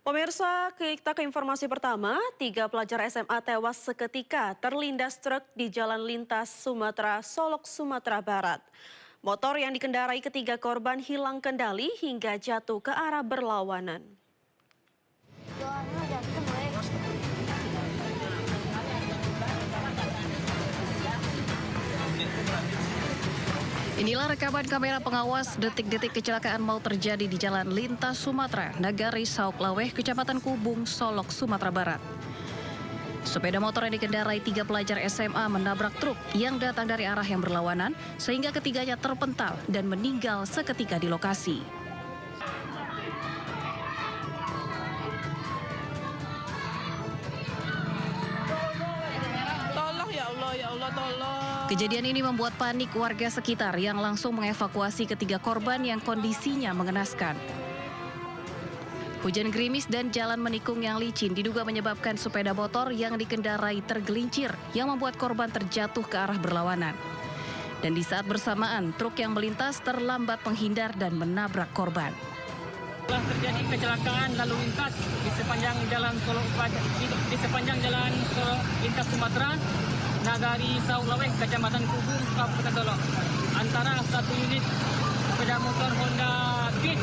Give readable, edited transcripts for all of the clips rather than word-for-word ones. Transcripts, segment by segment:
Pemirsa, kita ke informasi pertama. 3 pelajar SMA tewas seketika terlindas truk di Jalan Lintas Sumatera, Solok, Sumatera Barat. Motor yang dikendarai ketiga korban hilang kendali hingga jatuh ke arah berlawanan. Inilah rekaman kamera pengawas detik-detik kecelakaan maut terjadi di Jalan Lintas Sumatera, Nagari Sauk Laweh, Kecamatan Kubung, Solok, Sumatera Barat. Sepeda motor yang dikendarai 3 pelajar SMA menabrak truk yang datang dari arah yang berlawanan sehingga ketiganya terpental dan meninggal seketika di lokasi. Tolong ya Allah tolong. Kejadian ini membuat panik warga sekitar yang langsung mengevakuasi ketiga korban yang kondisinya mengenaskan. Hujan gerimis dan jalan menikung yang licin diduga menyebabkan sepeda motor yang dikendarai tergelincir yang membuat korban terjatuh ke arah berlawanan. Dan di saat bersamaan, truk yang melintas terlambat menghindar dan menabrak korban. Telah terjadi kecelakaan lalu lintas di sepanjang jalan lintas Sumatera, Nagari Sauk Laweh, Kecamatan Kubung, Kabupaten Solok. Antara satu unit sepeda motor Honda Beat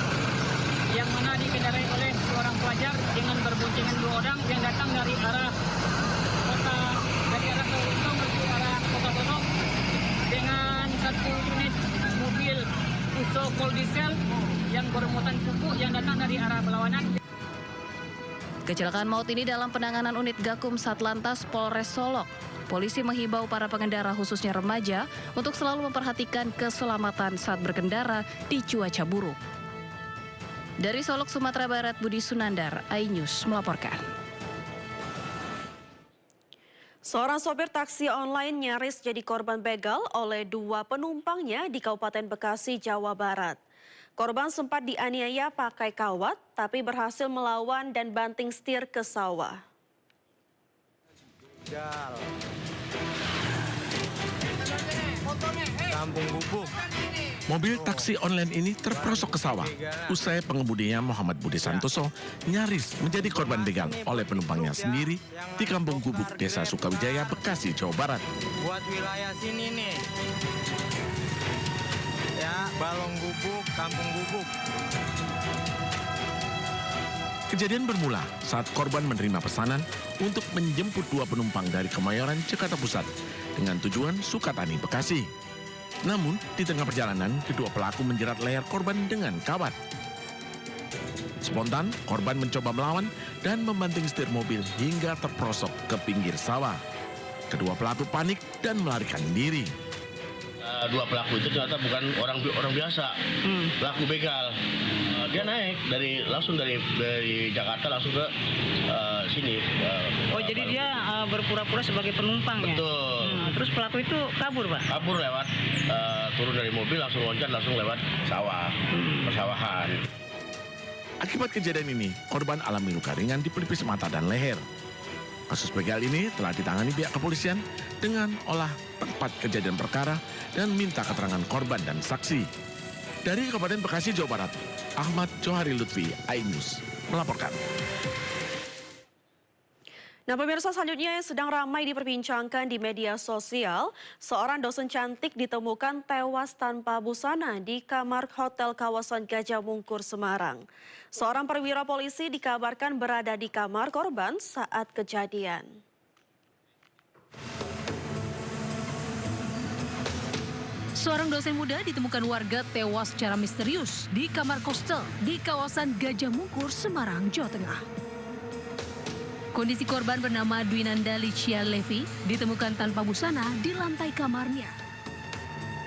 yang mana dikendarai oleh seorang pelajar dengan berboncengan 2 orang yang datang dari arah Solok menuju arah Kota Solok dengan satu unit mobil Fuso Cold Diesel yang bermuatan pupuk yang datang dari arah berlawanan. Kecelakaan maut ini dalam penanganan unit Gakum Satlantas Polres Solok. Polisi menghimbau para pengendara khususnya remaja untuk selalu memperhatikan keselamatan saat berkendara di cuaca buruk. Dari Solok, Sumatera Barat, Budi Sunandar, iNews melaporkan. Seorang sopir taksi online nyaris jadi korban begal oleh 2 penumpangnya di Kabupaten Bekasi, Jawa Barat. Korban sempat dianiaya pakai kawat, tapi berhasil melawan dan banting setir ke sawah. Kampung Gubuk. Mobil taksi online ini terperosok ke sawah. Usai pengemudinya Muhammad Budi Santoso nyaris menjadi korban begal oleh penumpangnya sendiri di Kampung Gubuk, Desa Sukawijaya, Bekasi, Jawa Barat. Buat wilayah sini nih. Ya, Balong Gubuk, Kampung Gubuk. Kejadian bermula saat korban menerima pesanan untuk menjemput 2 penumpang dari Kemayoran, Jakarta Pusat dengan tujuan Sukatani, Bekasi. Namun, di tengah perjalanan, kedua pelaku menjerat leher korban dengan kawat. Spontan, korban mencoba melawan dan membanting setir mobil hingga terperosok ke pinggir sawah. Kedua pelaku panik dan melarikan diri. 2 pelaku itu ternyata bukan orang biasa, pelaku begal. Dia naik langsung dari Jakarta langsung ke sini. Jadi dia berpura-pura sebagai penumpang ya? Betul. Terus pelaku itu kabur, Pak? Kabur lewat, turun dari mobil langsung loncat langsung lewat sawah, persawahan. Akibat kejadian ini, korban alami luka ringan di pelipis mata dan leher. Kasus begal ini telah ditangani pihak kepolisian dengan olah tempat kejadian perkara dan minta keterangan korban dan saksi. Dari Kabupaten Bekasi, Jawa Barat, Ahmad Johari Lutfi, iNews melaporkan. Nah, pemirsa, selanjutnya yang sedang ramai diperbincangkan di media sosial, seorang dosen cantik ditemukan tewas tanpa busana di kamar hotel kawasan Gajah Mungkur, Semarang. Seorang perwira polisi dikabarkan berada di kamar korban saat kejadian. Seorang dosen muda ditemukan warga tewas secara misterius di kamar kostel di kawasan Gajah Mungkur, Semarang, Jawa Tengah. Kondisi korban bernama Dwinanda Licia Levi ditemukan tanpa busana di lantai kamarnya.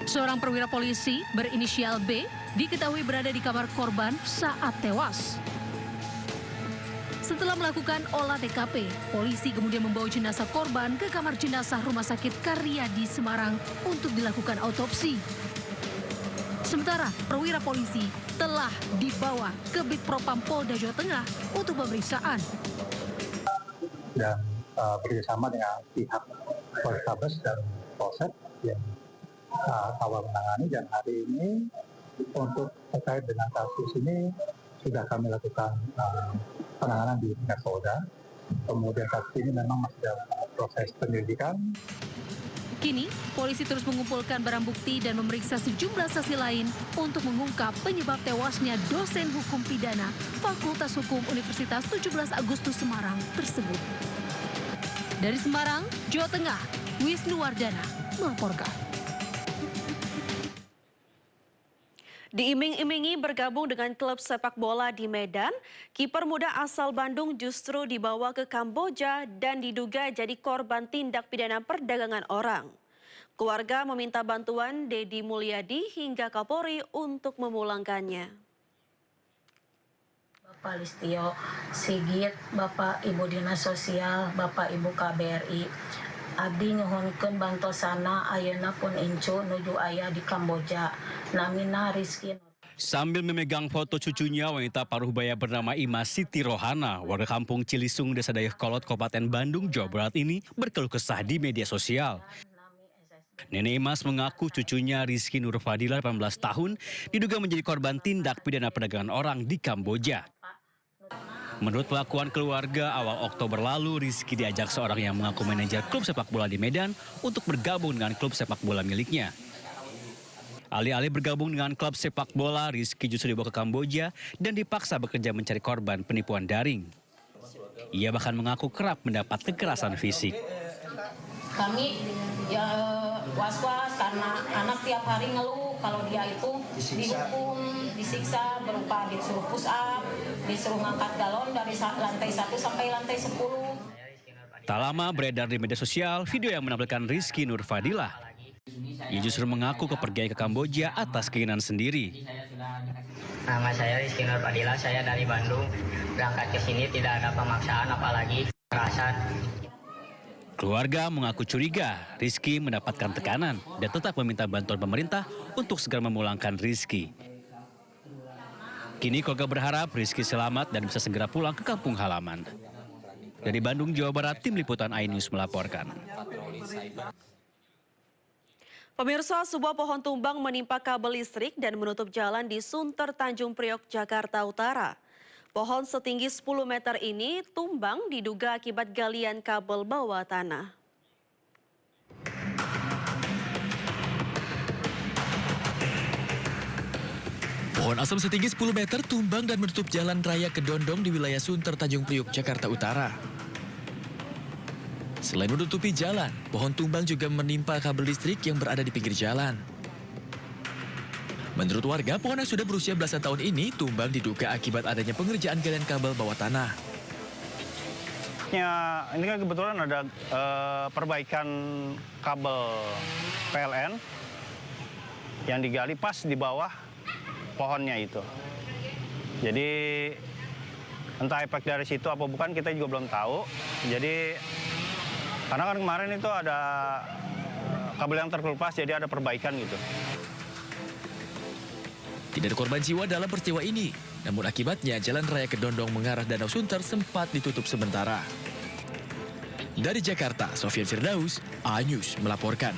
Seorang perwira polisi berinisial B diketahui berada di kamar korban saat tewas. Setelah melakukan olah TKP, polisi kemudian membawa jenazah korban ke kamar jenazah Rumah Sakit Karyadi Semarang untuk dilakukan autopsi. Sementara perwira polisi telah dibawa ke Bitpropam Polda Jawa Tengah untuk pemeriksaan. Dan bekerjasama dengan pihak Polrestabes dan Polsek yang awal menangani, dan hari ini untuk terkait dengan kasus ini sudah kami lakukan penanganan di tingkat Polda. Kemudian kasus ini memang masih dalam proses penyelidikan. Kini, polisi terus mengumpulkan barang bukti dan memeriksa sejumlah saksi lain untuk mengungkap penyebab tewasnya dosen hukum pidana Fakultas Hukum Universitas 17 Agustus Semarang tersebut. Dari Semarang, Jawa Tengah, Wisnu Wardana melaporkan. Diiming-imingi bergabung dengan klub sepak bola di Medan, kiper muda asal Bandung justru dibawa ke Kamboja dan diduga jadi korban tindak pidana perdagangan orang. Keluarga meminta bantuan Dedi Mulyadi hingga Kapolri untuk memulangkannya. Bapak Listio Sigit, Bapak Ibu Dinas Sosial, Bapak Ibu KBRI, abdi nyuhunkeun bantosana ayeuna pun incu nuju aya di Kamboja. Namina Rizky. Sambil memegang foto cucunya, wanita paruh baya bernama Ima Siti Rohana, warga kampung Cilisung, Desa Dayakolot, Kabupaten Bandung, Jawa Barat ini berkeluh kesah di media sosial. Nenek Imas mengaku cucunya Rizky Nurfadila, 18 tahun, diduga menjadi korban tindak pidana perdagangan orang di Kamboja. Menurut pengakuan keluarga, awal Oktober lalu Rizky diajak seorang yang mengaku manajer klub sepak bola di Medan untuk bergabung dengan klub sepak bola miliknya. Alih-alih bergabung dengan klub sepak bola, Rizky justru dibawa ke Kamboja dan dipaksa bekerja mencari korban penipuan daring. Ia bahkan mengaku kerap mendapat kekerasan fisik. Kami ya was-was karena anak tiap hari ngeluh kalau dia itu dihukum, disiksa berupa disuruh push up, disuruh ngangkat galon dari lantai 1 sampai lantai 10. Tak lama beredar di media sosial video yang menampilkan Rizky Nurfadila. Ia justru mengaku kepergian ke Kamboja atas keinginan sendiri. Nama saya Rizky Nurfadila, saya dari Bandung. Berangkat ke sini tidak ada pemaksaan apalagi kekerasan. Keluarga mengaku curiga Rizky mendapatkan tekanan dan tetap meminta bantuan pemerintah untuk segera memulangkan Rizky. Kini keluarga berharap Rizky selamat dan bisa segera pulang ke kampung halaman. Dari Bandung, Jawa Barat, Tim Liputan iNews melaporkan. Pemirsa, sebuah pohon tumbang menimpa kabel listrik dan menutup jalan di Sunter Tanjung Priok, Jakarta Utara. Pohon setinggi 10 meter ini tumbang diduga akibat galian kabel bawah tanah. Pohon asam setinggi 10 meter tumbang dan menutup jalan raya Kedondong di wilayah Sunter Tanjung Priok, Jakarta Utara. Selain menutupi jalan, pohon tumbang juga menimpa kabel listrik yang berada di pinggir jalan. Menurut warga, pohon yang sudah berusia belasan tahun ini tumbang diduga akibat adanya pengerjaan galian kabel bawah tanah. Ya, ini kan kebetulan ada perbaikan kabel PLN yang digali pas di bawah pohonnya itu. Jadi entah efek dari situ apa bukan kita juga belum tahu. Jadi karena kan kemarin itu ada kabel yang terkelupas, jadi ada perbaikan gitu. Tidak ada korban jiwa dalam peristiwa ini, namun akibatnya jalan raya Kedondong mengarah Danau Sunter sempat ditutup sementara. Dari Jakarta, Sofyan Firdaus, iNews melaporkan.